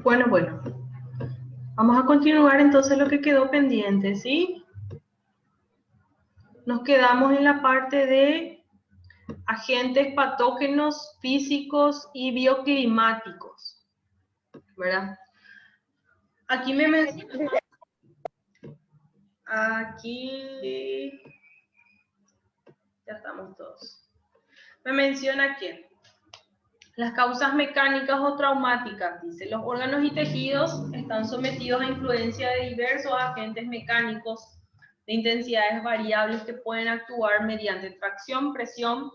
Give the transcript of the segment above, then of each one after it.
Bueno. Vamos a continuar entonces lo que quedó pendiente, ¿sí? Nos quedamos en la parte de agentes patógenos físicos y bioclimáticos, ¿verdad? Aquí me menciona... Aquí... Ya estamos todos. Me menciona que las causas mecánicas o traumáticas, dice, los órganos y tejidos están sometidos a influencia de diversos agentes mecánicos de intensidades variables que pueden actuar mediante tracción, presión,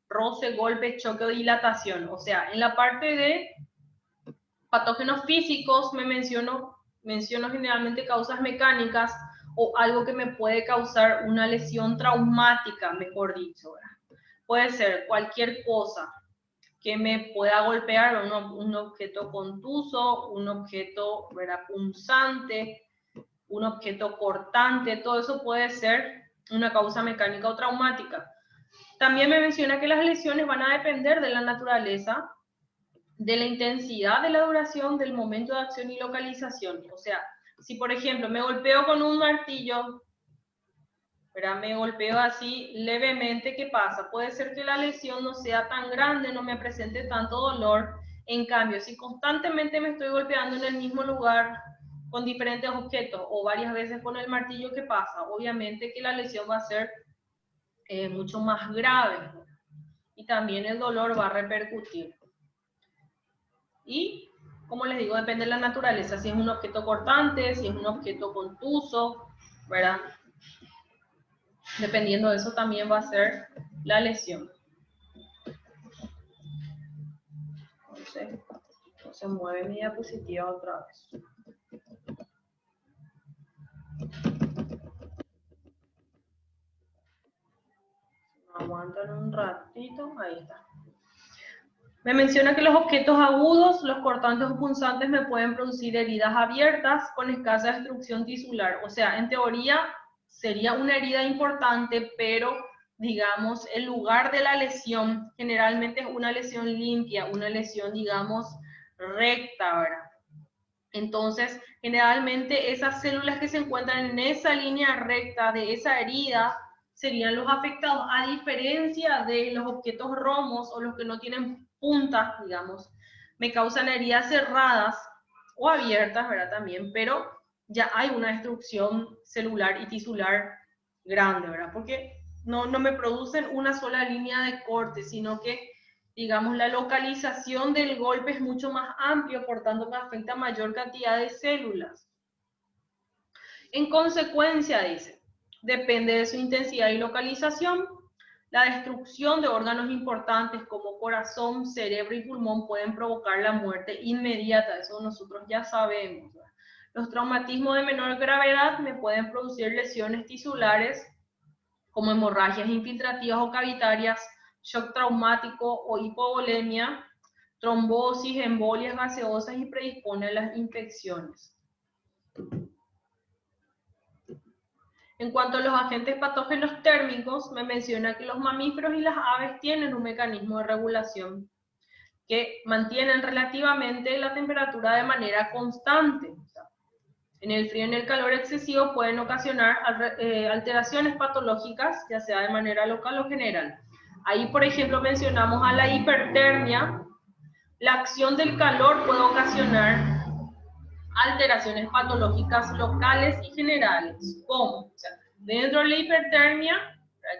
roce, golpe, choque o dilatación. O sea, en la parte de patógenos físicos menciono generalmente causas mecánicas o algo que me puede causar una lesión traumática, mejor dicho, ¿verdad? Puede ser cualquier cosa que me pueda golpear, un objeto contuso, un objeto, ¿verdad?, punzante, un objeto cortante, todo eso puede ser una causa mecánica o traumática. También me menciona que las lesiones van a depender de la naturaleza, de la intensidad de la duración, del momento de acción y localización. O sea, si por ejemplo me golpeo con un martillo, ¿verdad?, me golpeo así levemente, ¿qué pasa? Puede ser que la lesión no sea tan grande, no me presente tanto dolor. En cambio, si constantemente me estoy golpeando en el mismo lugar con diferentes objetos o varias veces con el martillo, ¿qué pasa? Obviamente que la lesión va a ser mucho más grave y también el dolor va a repercutir. Y, como les digo, depende de la naturaleza, si es un objeto cortante, si es un objeto contuso, ¿verdad? Dependiendo de eso también va a ser la lesión. Entonces, no se mueve mi diapositiva otra vez. Aguantan un ratito, ahí está. Me menciona que los objetos agudos, los cortantes o punzantes me pueden producir heridas abiertas con escasa destrucción tisular. O sea, en teoría sería una herida importante, pero digamos, el lugar de la lesión generalmente es una lesión limpia, una lesión, digamos, recta, ¿verdad? Entonces, generalmente esas células que se encuentran en esa línea recta de esa herida serían los afectados, a diferencia de los objetos romos o los que no tienen puntas, digamos, me causan heridas cerradas o abiertas, ¿verdad? También, pero ya hay una destrucción celular y tisular grande, ¿verdad? Porque no me producen una sola línea de corte, sino que, digamos, la localización del golpe es mucho más amplio, por tanto me afecta a mayor cantidad de células. En consecuencia, dice, depende de su intensidad y localización. La destrucción de órganos importantes como corazón, cerebro y pulmón pueden provocar la muerte inmediata, eso nosotros ya sabemos, ¿verdad? Los traumatismos de menor gravedad me pueden producir lesiones tisulares como hemorragias infiltrativas o cavitarias, shock traumático o hipovolemia, trombosis, embolias gaseosas y predispone a las infecciones. En cuanto a los agentes patógenos térmicos, me menciona que los mamíferos y las aves tienen un mecanismo de regulación que mantienen relativamente la temperatura de manera constante. En el frío y en el calor excesivo pueden ocasionar alteraciones patológicas, ya sea de manera local o general. Ahí, por ejemplo, mencionamos a la hipertermia. La acción del calor puede ocasionar alteraciones patológicas locales y generales. ¿Cómo? O sea, dentro de la hipertermia,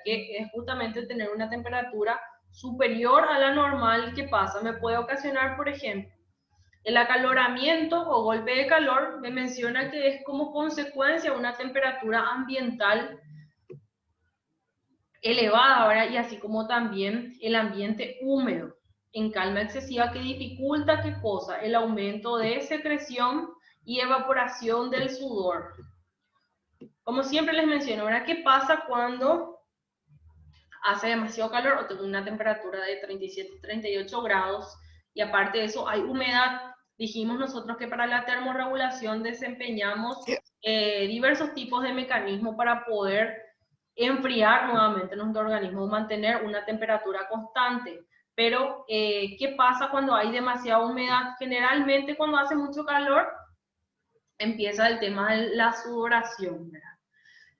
que es justamente tener una temperatura superior a la normal, ¿qué pasa? Me puede ocasionar, por ejemplo, el acaloramiento o golpe de calor. Me menciona que es como consecuencia de una temperatura ambiental elevada, ¿verdad? Y así como también el ambiente húmedo en calma excesiva que dificulta, ¿qué cosa? El aumento de secreción y evaporación del sudor. Como siempre les menciono, ¿verdad? ¿Qué pasa cuando hace demasiado calor o tengo una temperatura de 37, 38 grados y aparte de eso hay humedad? Dijimos nosotros que para la termorregulación desempeñamos diversos tipos de mecanismos para poder enfriar nuevamente nuestro organismo, mantener una temperatura constante. Pero, ¿qué pasa cuando hay demasiada humedad? Generalmente cuando hace mucho calor, empieza el tema de la sudoración, ¿verdad?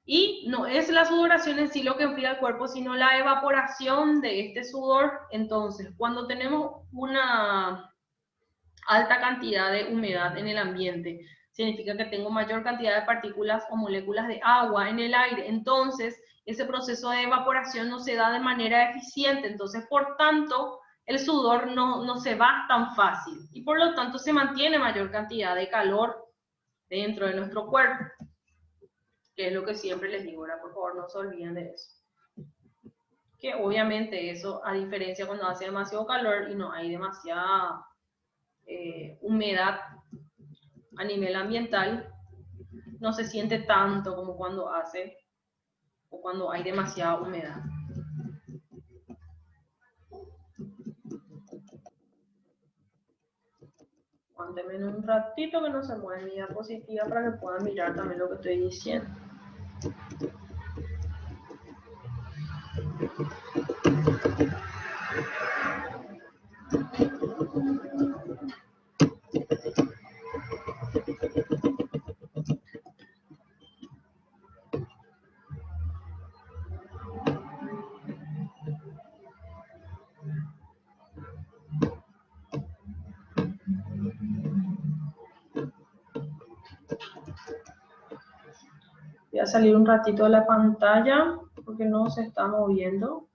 Y no es la sudoración en sí lo que enfría el cuerpo, sino la evaporación de este sudor. Entonces, cuando tenemos una alta cantidad de humedad en el ambiente, significa que tengo mayor cantidad de partículas o moléculas de agua en el aire. Entonces, ese proceso de evaporación no se da de manera eficiente. Entonces, por tanto, el sudor no se va tan fácil. Y por lo tanto, se mantiene mayor cantidad de calor dentro de nuestro cuerpo. Que es lo que siempre les digo, ahora por favor no se olviden de eso. Que obviamente eso, a diferencia cuando hace demasiado calor y no hay demasiada humedad a nivel ambiental, no se siente tanto como cuando hace o cuando hay demasiada humedad. Aguántenme un ratito que no se mueve mi diapositiva para que puedan mirar también lo que estoy diciendo. Voy a salir un ratito de la pantalla porque no se está moviendo.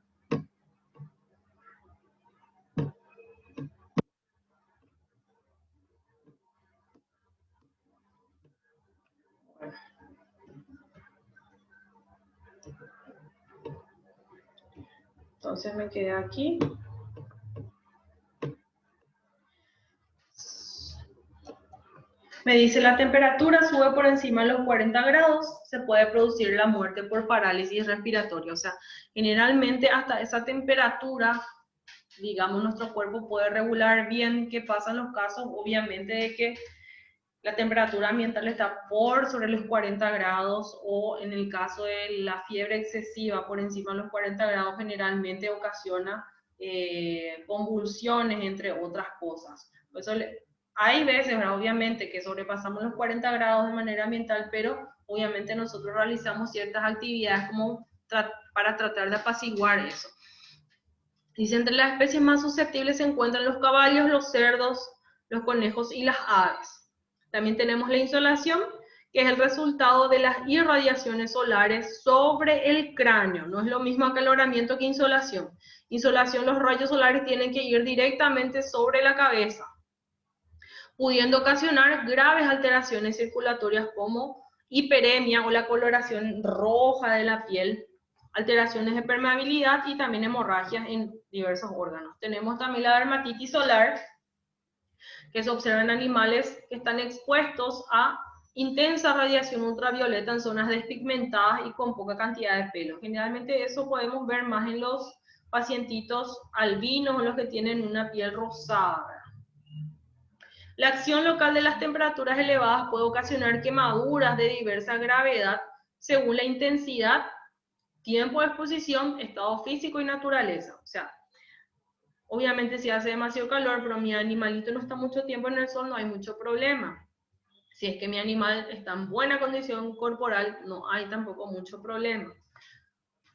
Entonces me quedé aquí. Me dice la temperatura sube por encima de los 40 grados, se puede producir la muerte por parálisis respiratoria. O sea, generalmente hasta esa temperatura, digamos, nuestro cuerpo puede regular bien qué pasa en los casos, obviamente, de que la temperatura ambiental está por sobre los 40 grados o en el caso de la fiebre excesiva por encima de los 40 grados generalmente ocasiona convulsiones, entre otras cosas. Por eso hay veces, ¿verdad? Obviamente, que sobrepasamos los 40 grados de manera ambiental, pero obviamente nosotros realizamos ciertas actividades como para tratar de apaciguar eso. Dice, entre las especies más susceptibles se encuentran los caballos, los cerdos, los conejos y las aves. También tenemos la insolación, que es el resultado de las irradiaciones solares sobre el cráneo. No es lo mismo acaloramiento que insolación. Insolación, los rayos solares tienen que ir directamente sobre la cabeza, pudiendo ocasionar graves alteraciones circulatorias como hiperemia o la coloración roja de la piel, alteraciones de permeabilidad y también hemorragias en diversos órganos. Tenemos también la dermatitis solar, que se observa en animales que están expuestos a intensa radiación ultravioleta en zonas despigmentadas y con poca cantidad de pelo. Generalmente eso podemos ver más en los pacientitos albinos o los que tienen una piel rosada. La acción local de las temperaturas elevadas puede ocasionar quemaduras de diversa gravedad según la intensidad, tiempo de exposición, estado físico y naturaleza. O sea, obviamente si hace demasiado calor, pero mi animalito no está mucho tiempo en el sol, no hay mucho problema. Si es que mi animal está en buena condición corporal, no hay tampoco mucho problema,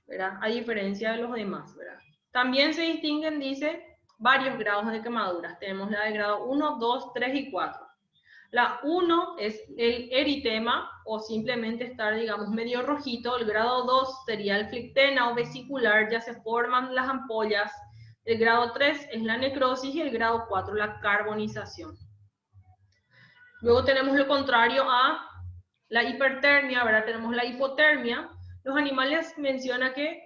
¿verdad? A diferencia de los demás, ¿verdad? También se distinguen, dice, varios grados de quemaduras. Tenemos la de grado 1, 2, 3 y 4. La 1 es el eritema o simplemente estar, digamos, medio rojito. El grado 2 sería el flictena o vesicular, ya se forman las ampollas. El grado 3 es la necrosis y el grado 4 la carbonización. Luego tenemos lo contrario a la hipertermia, ¿verdad? Tenemos la hipotermia. Los animales mencionan que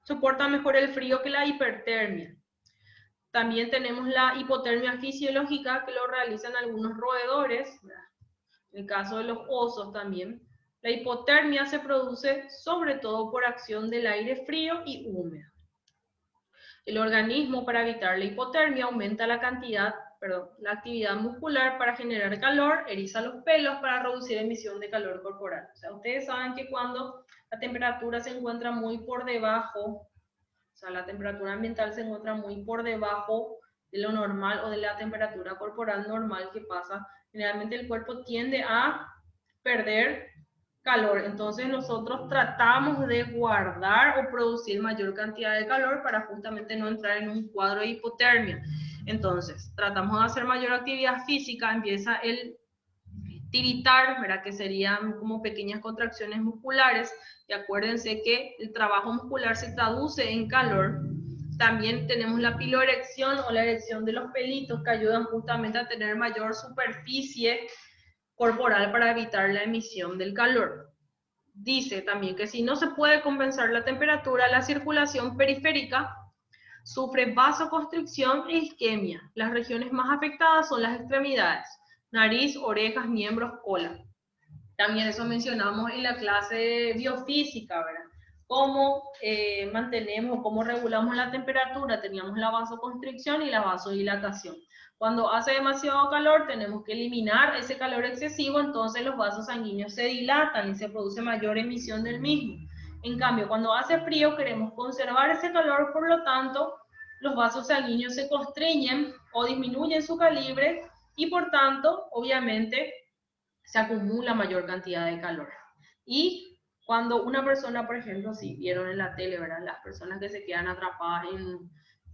soportan mejor el frío que la hipertermia. También tenemos la hipotermia fisiológica, que lo realizan algunos roedores, ¿verdad? En el caso de los osos también. La hipotermia se produce sobre todo por acción del aire frío y húmedo. El organismo, para evitar la hipotermia, aumenta la actividad muscular para generar calor, eriza los pelos para reducir emisión de calor corporal. O sea, ustedes saben que cuando la temperatura se encuentra muy por debajo, sea, la temperatura ambiental se encuentra muy por debajo de lo normal o de la temperatura corporal normal que pasa. Generalmente el cuerpo tiende a perder calor, entonces nosotros tratamos de guardar o producir mayor cantidad de calor para justamente no entrar en un cuadro de hipotermia. Entonces, tratamos de hacer mayor actividad física, empieza el tiritar, ¿verdad? Que serían como pequeñas contracciones musculares, y acuérdense que el trabajo muscular se traduce en calor. También tenemos la piloerección o la erección de los pelitos que ayudan justamente a tener mayor superficie corporal para evitar la emisión del calor. Dice también que si no se puede compensar la temperatura, la circulación periférica sufre vasoconstricción e isquemia. Las regiones más afectadas son las extremidades: nariz, orejas, miembros, cola. También eso mencionamos en la clase de biofísica, ¿verdad? Cómo mantenemos, cómo regulamos la temperatura. Teníamos la vasoconstricción y la vasodilatación. Cuando hace demasiado calor tenemos que eliminar ese calor excesivo, entonces los vasos sanguíneos se dilatan y se produce mayor emisión del mismo. En cambio, cuando hace frío queremos conservar ese calor, por lo tanto, los vasos sanguíneos se constriñen o disminuyen su calibre y por tanto, obviamente, se acumula mayor cantidad de calor. Y cuando una persona, por ejemplo, si vieron en la tele, ¿verdad? Las personas que se quedan atrapadas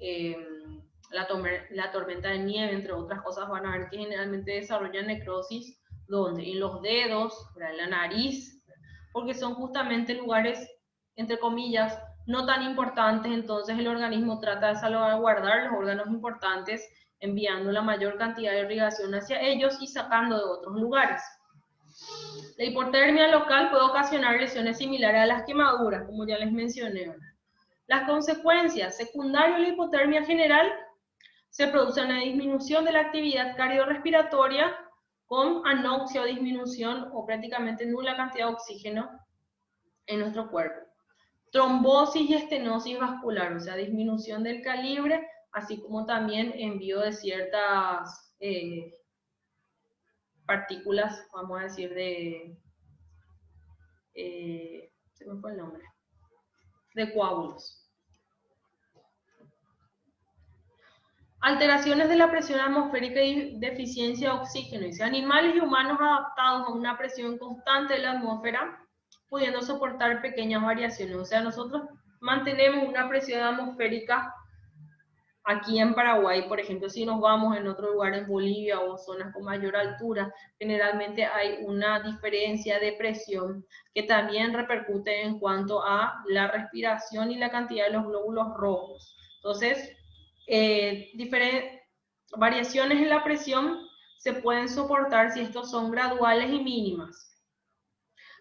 en la tormenta de nieve, entre otras cosas, van a ver que generalmente desarrollan necrosis, ¿dónde? En los dedos, ¿verdad? En la nariz, porque son justamente lugares, entre comillas, no tan importantes, entonces el organismo trata de salvaguardar los órganos importantes, enviando la mayor cantidad de irrigación hacia ellos y sacando de otros lugares. La hipotermia local puede ocasionar lesiones similares a las quemaduras, como ya les mencioné. Las consecuencias secundarias de la hipotermia general se produce una disminución de la actividad cardiorrespiratoria con anoxia o disminución o prácticamente nula cantidad de oxígeno en nuestro cuerpo. Trombosis y estenosis vascular, o sea, disminución del calibre, así como también envío de ciertas partículas, vamos a decir, se me fue el nombre, de coágulos. Alteraciones de la presión atmosférica y deficiencia de oxígeno. Dice, animales y humanos adaptados a una presión constante de la atmósfera, pudiendo soportar pequeñas variaciones. O sea, nosotros mantenemos una presión atmosférica aquí en Paraguay, por ejemplo, si nos vamos en otro lugar en Bolivia o zonas con mayor altura, generalmente hay una diferencia de presión que también repercute en cuanto a la respiración y la cantidad de los glóbulos rojos. Entonces, diferentes variaciones en la presión se pueden soportar si estos son graduales y mínimas.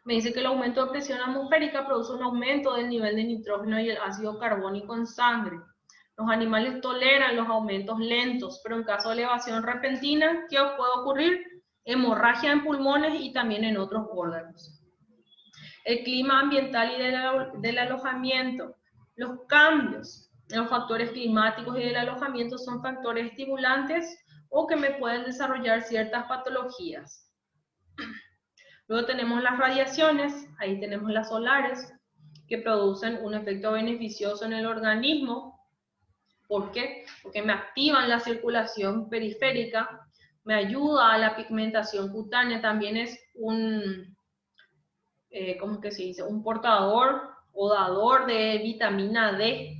Me dice que el aumento de presión atmosférica produce un aumento del nivel de nitrógeno y el ácido carbónico en sangre. Los animales toleran los aumentos lentos, pero en caso de elevación repentina, ¿qué puede ocurrir? Hemorragia en pulmones y también en otros órganos. El clima ambiental y del alojamiento. Los cambios en los factores climáticos y del alojamiento son factores estimulantes o que me pueden desarrollar ciertas patologías. Luego tenemos las radiaciones, ahí tenemos las solares, que producen un efecto beneficioso en el organismo. ¿Por qué? Porque me activan la circulación periférica, me ayuda a la pigmentación cutánea, también es un, ¿cómo es que se dice? Un portador o dador de vitamina D.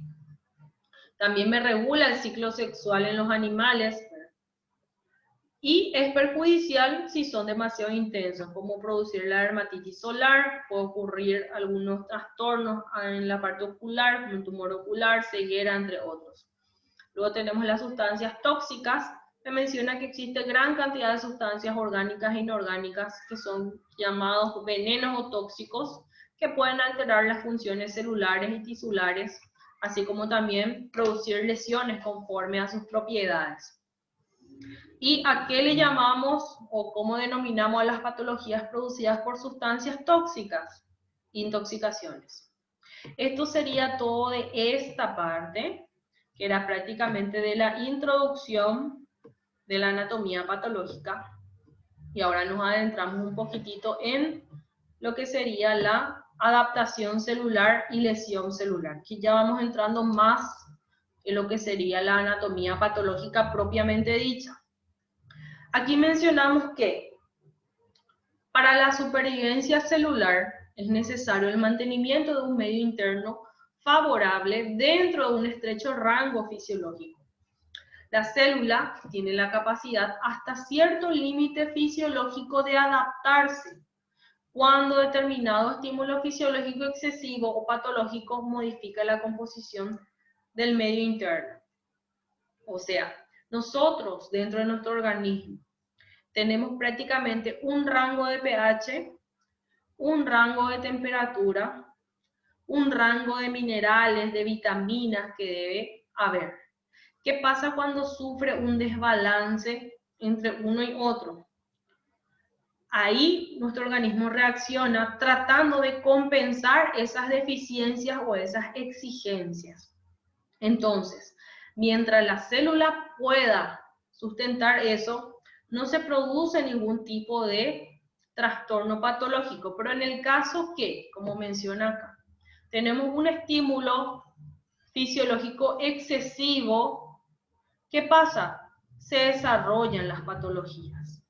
También me regula el ciclo sexual en los animales. Y es perjudicial si son demasiado intensos, como producir la dermatitis solar, puede ocurrir algunos trastornos en la parte ocular, como un tumor ocular, ceguera, entre otros. Luego tenemos las sustancias tóxicas. Me menciona que existe gran cantidad de sustancias orgánicas e inorgánicas que son llamados venenos o tóxicos, que pueden alterar las funciones celulares y tisulares, así como también producir lesiones conforme a sus propiedades. ¿Y a qué le llamamos o cómo denominamos a las patologías producidas por sustancias tóxicas? Intoxicaciones. Esto sería todo de esta parte, que era prácticamente de la introducción de la anatomía patológica. Y ahora nos adentramos un poquitito en lo que sería la adaptación celular y lesión celular. Aquí ya vamos entrando más en lo que sería la anatomía patológica propiamente dicha. Aquí mencionamos que para la supervivencia celular es necesario el mantenimiento de un medio interno favorable dentro de un estrecho rango fisiológico. La célula tiene la capacidad hasta cierto límite fisiológico de adaptarse cuando determinado estímulo fisiológico excesivo o patológico modifica la composición del medio interno. O sea, nosotros dentro de nuestro organismo tenemos prácticamente un rango de pH, un rango de temperatura, un rango de minerales, de vitaminas que debe haber. ¿Qué pasa cuando sufre un desbalance entre uno y otro? Ahí nuestro organismo reacciona tratando de compensar esas deficiencias o esas exigencias. Entonces, mientras la célula pueda sustentar eso, no se produce ningún tipo de trastorno patológico. Pero en el caso que, como menciona acá, tenemos un estímulo fisiológico excesivo, ¿qué pasa? Se desarrollan las patologías.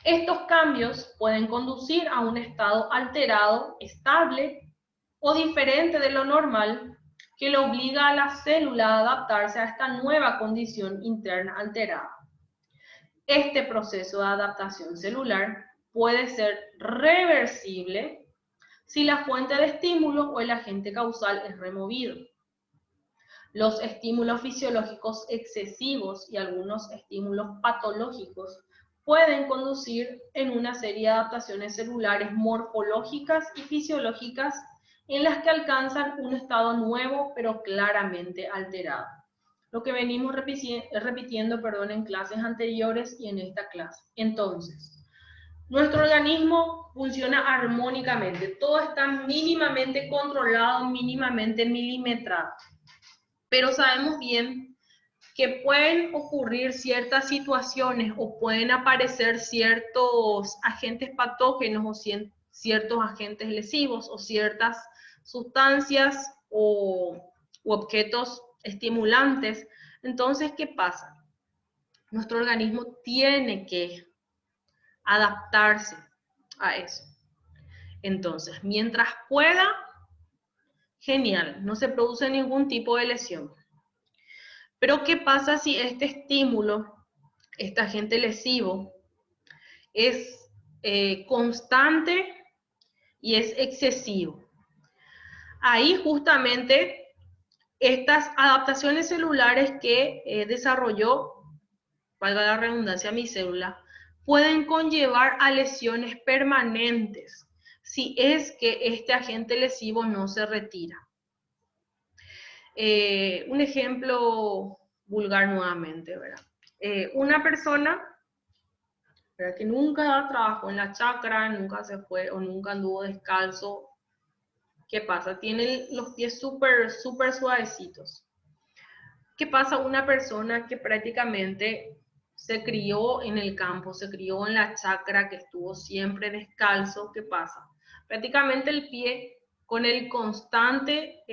Estos cambios pueden conducir a un estado alterado, estable o diferente de lo normal, que le obliga a la célula a adaptarse a esta nueva condición interna alterada. Este proceso de adaptación celular puede ser reversible si la fuente de estímulo o el agente causal es removido. Los estímulos fisiológicos excesivos y algunos estímulos patológicos pueden conducir en una serie de adaptaciones celulares morfológicas y fisiológicas en las que alcanzan un estado nuevo pero claramente alterado. Lo que venimos repitiendo en clases anteriores y en esta clase. Entonces, nuestro organismo funciona armónicamente, todo está mínimamente controlado, mínimamente milimetrado. Pero sabemos bien que pueden ocurrir ciertas situaciones o pueden aparecer ciertos agentes patógenos o ciertos agentes lesivos o ciertas sustancias o objetos estimulantes. Entonces, ¿qué pasa? Nuestro organismo tiene que adaptarse a eso. Entonces, mientras pueda, genial, no se produce ningún tipo de lesión. Pero ¿qué pasa si este estímulo, este agente lesivo, es constante y es excesivo? Ahí justamente estas adaptaciones celulares que desarrolló, valga la redundancia, mi célula, pueden conllevar a lesiones permanentes si es que este agente lesivo no se retira. Un ejemplo vulgar nuevamente, ¿verdad? Una persona, ¿verdad?, que nunca trabajó en la chacra, nunca se fue o nunca anduvo descalzo. ¿Qué pasa? Tiene los pies súper suavecitos. ¿Qué pasa? Una persona que prácticamente se crió en el campo, se crió en la chacra, que estuvo siempre descalzo. ¿Qué pasa? Prácticamente el pie con el constante...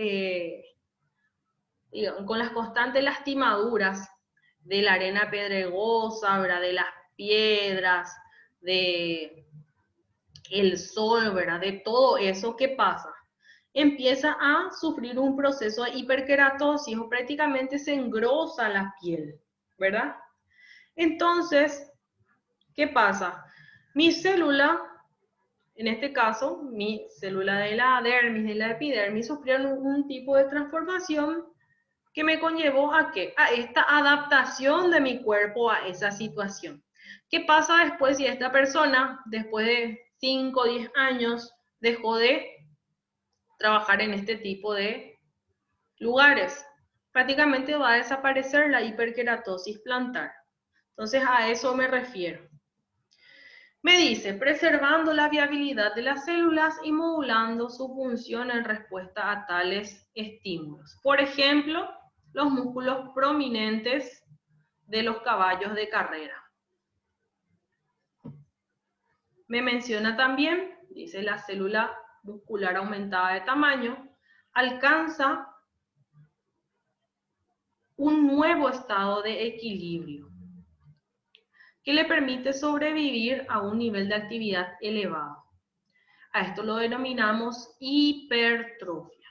con las constantes lastimaduras de la arena pedregosa, ¿verdad?, de las piedras, de el sol, ¿verdad?, de todo eso, ¿qué pasa? Empieza a sufrir un proceso de hiperkeratosis o prácticamente se engrosa la piel, ¿verdad? Entonces, ¿qué pasa? Mi célula, en este caso, mi célula de la dermis, de la epidermis, sufrieron un tipo de transformación que me conllevó a ¿qué? A esta adaptación de mi cuerpo a esa situación. ¿Qué pasa después si esta persona, después de 5 o 10 años, dejó de trabajar en este tipo de lugares? Prácticamente va a desaparecer la hiperkeratosis plantar. Entonces a eso me refiero. Me dice, preservando la viabilidad de las células y modulando su función en respuesta a tales estímulos. Por ejemplo, los músculos prominentes de los caballos de carrera. Me menciona también dice la célula muscular aumentada de tamaño, alcanza un nuevo estado de equilibrio que le permite sobrevivir a un nivel de actividad elevado. A esto lo denominamos hipertrofia.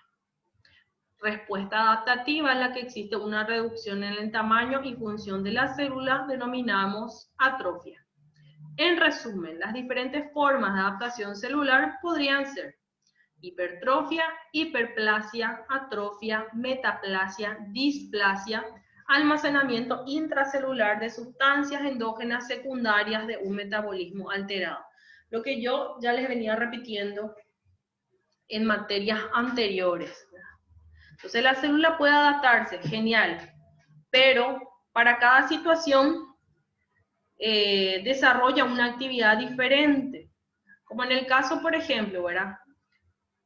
Respuesta adaptativa en la que existe una reducción en el tamaño y función de la célula, denominamos atrofia. En resumen, las diferentes formas de adaptación celular podrían ser hipertrofia, hiperplasia, atrofia, metaplasia, displasia, almacenamiento intracelular de sustancias endógenas secundarias de un metabolismo alterado. Lo que yo ya les venía repitiendo en materias anteriores. Entonces la célula puede adaptarse, genial, pero para cada situación desarrolla una actividad diferente. Como en el caso, por ejemplo, ¿verdad?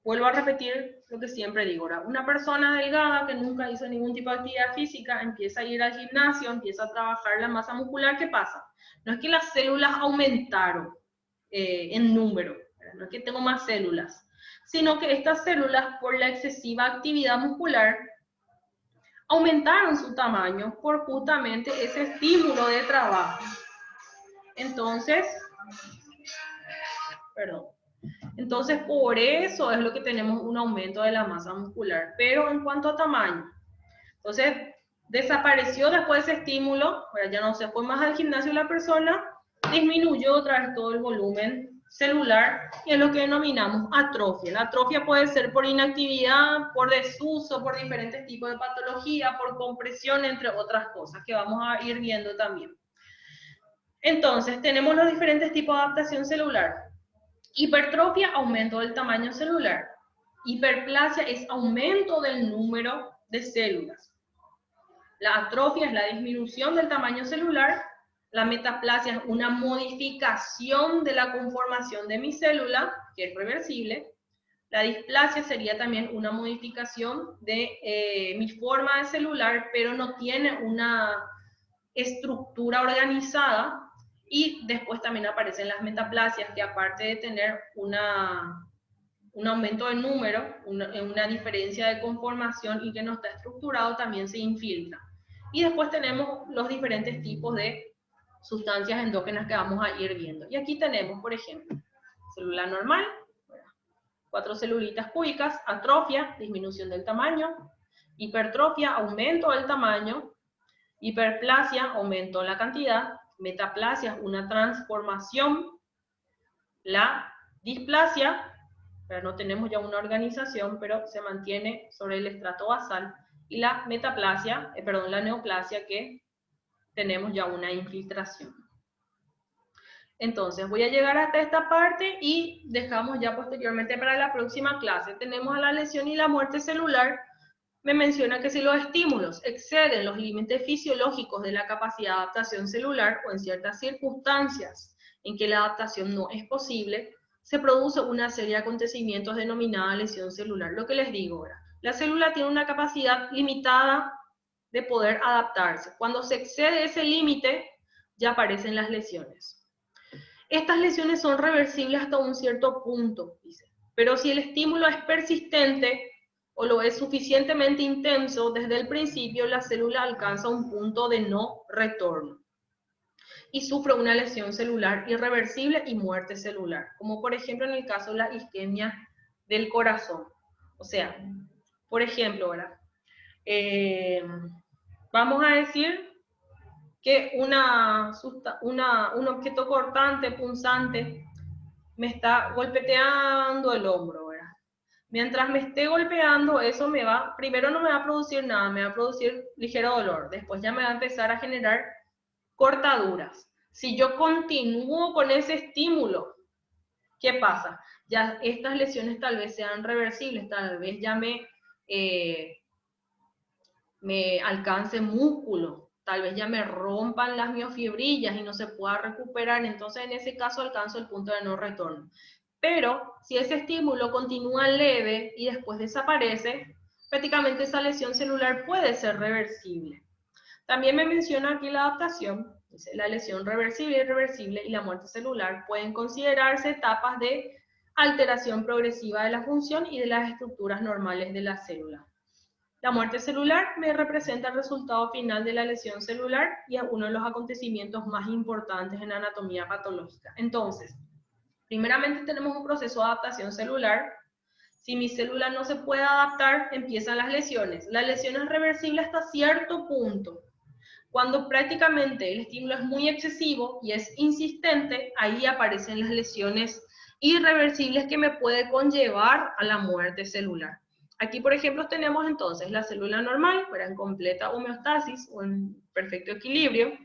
Vuelvo a repetir lo que siempre digo, ¿verdad? Una persona delgada que nunca hizo ningún tipo de actividad física, empieza a ir al gimnasio, empieza a trabajar la masa muscular, ¿qué pasa? No es que las células aumentaron en número, ¿verdad? No es que tengo más células, sino que estas células, por la excesiva actividad muscular, aumentaron su tamaño por justamente ese estímulo de trabajo. Entonces, por eso es lo que tenemos un aumento de la masa muscular. Pero en cuanto a tamaño, entonces desapareció después de ese estímulo, ya no se fue más al gimnasio la persona, disminuyó otra vez todo el volumen celular, y es lo que denominamos atrofia. La atrofia puede ser por inactividad, por desuso, por diferentes tipos de patología, por compresión, entre otras cosas que vamos a ir viendo también. Entonces, tenemos los diferentes tipos de adaptación celular. Hipertrofia, aumento del tamaño celular. Hiperplasia es aumento del número de células. La atrofia es la disminución del tamaño celular. La metaplasia es una modificación de la conformación de mi célula, que es reversible. La displasia sería también una modificación de mi forma de celular, pero no tiene una estructura organizada. Y después también aparecen las metaplasias, que aparte de tener un aumento de número, una diferencia de conformación y que no está estructurado, también se infiltra. Y después tenemos los diferentes tipos de sustancias endógenas que vamos a ir viendo. Y aquí tenemos, por ejemplo, célula normal, 4 celulitas cúbicas, atrofia, disminución del tamaño, hipertrofia, aumento del tamaño, hiperplasia, aumento de la cantidad, metaplasia, una transformación, la displasia, pero no tenemos ya una organización, pero se mantiene sobre el estrato basal, y la metaplasia, la neoplasia, que tenemos ya una infiltración. Entonces voy a llegar hasta esta parte y dejamos ya posteriormente para la próxima clase. Tenemos a la lesión y la muerte celular. Me menciona que si los estímulos exceden los límites fisiológicos de la capacidad de adaptación celular, o en ciertas circunstancias en que la adaptación no es posible, se produce una serie de acontecimientos denominada lesión celular. Lo que les digo ahora, la célula tiene una capacidad limitada de poder adaptarse. Cuando se excede ese límite, ya aparecen las lesiones. Estas lesiones son reversibles hasta un cierto punto, dice. Pero si el estímulo es persistente o lo es suficientemente intenso, desde el principio la célula alcanza un punto de no retorno y sufre una lesión celular irreversible y muerte celular, como por ejemplo en el caso de la isquemia del corazón. O sea, por ejemplo, ¿verdad? Vamos a decir que un objeto cortante, punzante, me está golpeteando el hombro, ¿verdad? Mientras me esté golpeando, eso primero no me va a producir nada, me va a producir ligero dolor, después ya me va a empezar a generar cortaduras. Si yo continúo con ese estímulo, ¿qué pasa? Ya estas lesiones tal vez sean reversibles, tal vez ya me alcance músculo, tal vez ya me rompan las miofibrillas y no se pueda recuperar, entonces en ese caso alcanzo el punto de no retorno. Pero si ese estímulo continúa leve y después desaparece, prácticamente esa lesión celular puede ser reversible. También me menciona aquí la adaptación, dice, la lesión reversible, irreversible y la muerte celular pueden considerarse etapas de alteración progresiva de la función y de las estructuras normales de la célula. La muerte celular me representa el resultado final de la lesión celular y es uno de los acontecimientos más importantes en la anatomía patológica. Entonces, primeramente tenemos un proceso de adaptación celular. Si mi célula no se puede adaptar, empiezan las lesiones. La lesión es reversible hasta cierto punto. Cuando prácticamente el estímulo es muy excesivo y es insistente, ahí aparecen las lesiones irreversibles que me puede conllevar a la muerte celular. Aquí, por ejemplo, tenemos entonces la célula normal, pero en completa homeostasis o en perfecto equilibrio.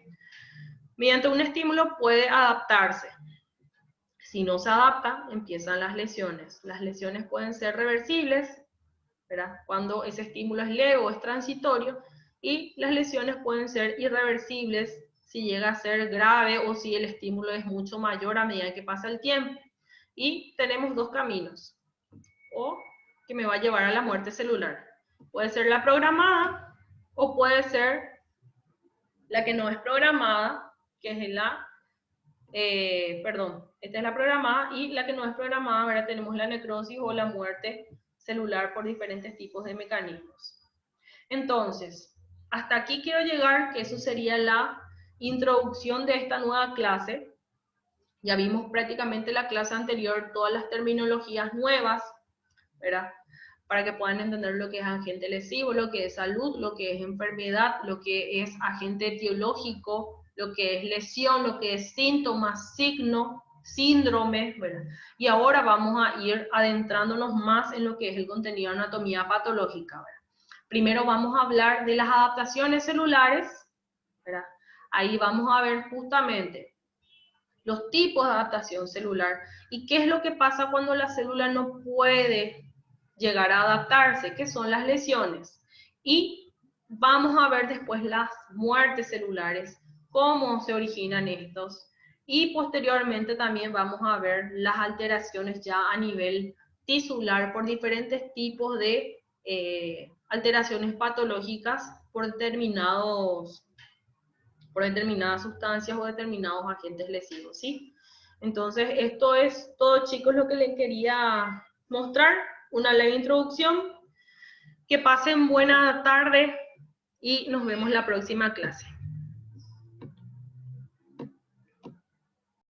Mediante un estímulo puede adaptarse. Si no se adapta, empiezan las lesiones. Las lesiones pueden ser reversibles, ¿verdad?, cuando ese estímulo es leve o es transitorio, y las lesiones pueden ser irreversibles si llega a ser grave o si el estímulo es mucho mayor a medida que pasa el tiempo. Y tenemos dos caminos, o que me va a llevar a la muerte celular. Puede ser la programada o puede ser la que no es programada, que es la, esta es la programada, y la que no es programada, ahora tenemos la necrosis o la muerte celular por diferentes tipos de mecanismos. Entonces, hasta aquí quiero llegar, que eso sería la introducción de esta nueva clase. Ya vimos prácticamente la clase anterior todas las terminologías nuevas, ¿verdad?, para que puedan entender lo que es agente lesivo, lo que es salud, lo que es enfermedad, lo que es agente etiológico, lo que es lesión, lo que es síntomas, signo, síndrome, ¿verdad? Y ahora vamos a ir adentrándonos más en lo que es el contenido de anatomía patológica, ¿verdad? Primero vamos a hablar de las adaptaciones celulares, ¿verdad? Ahí vamos a ver justamente los tipos de adaptación celular y qué es lo que pasa cuando la célula no puede llegar a adaptarse, que son las lesiones. Y vamos a ver después las muertes celulares, cómo se originan estos. Y posteriormente también vamos a ver las alteraciones ya a nivel tisular por diferentes tipos de alteraciones patológicas por determinadas sustancias o determinados agentes lesivos, ¿sí? Entonces, esto es todo, chicos, lo que les quería mostrar. Una leve introducción. Que pasen buena tarde y nos vemos la próxima clase.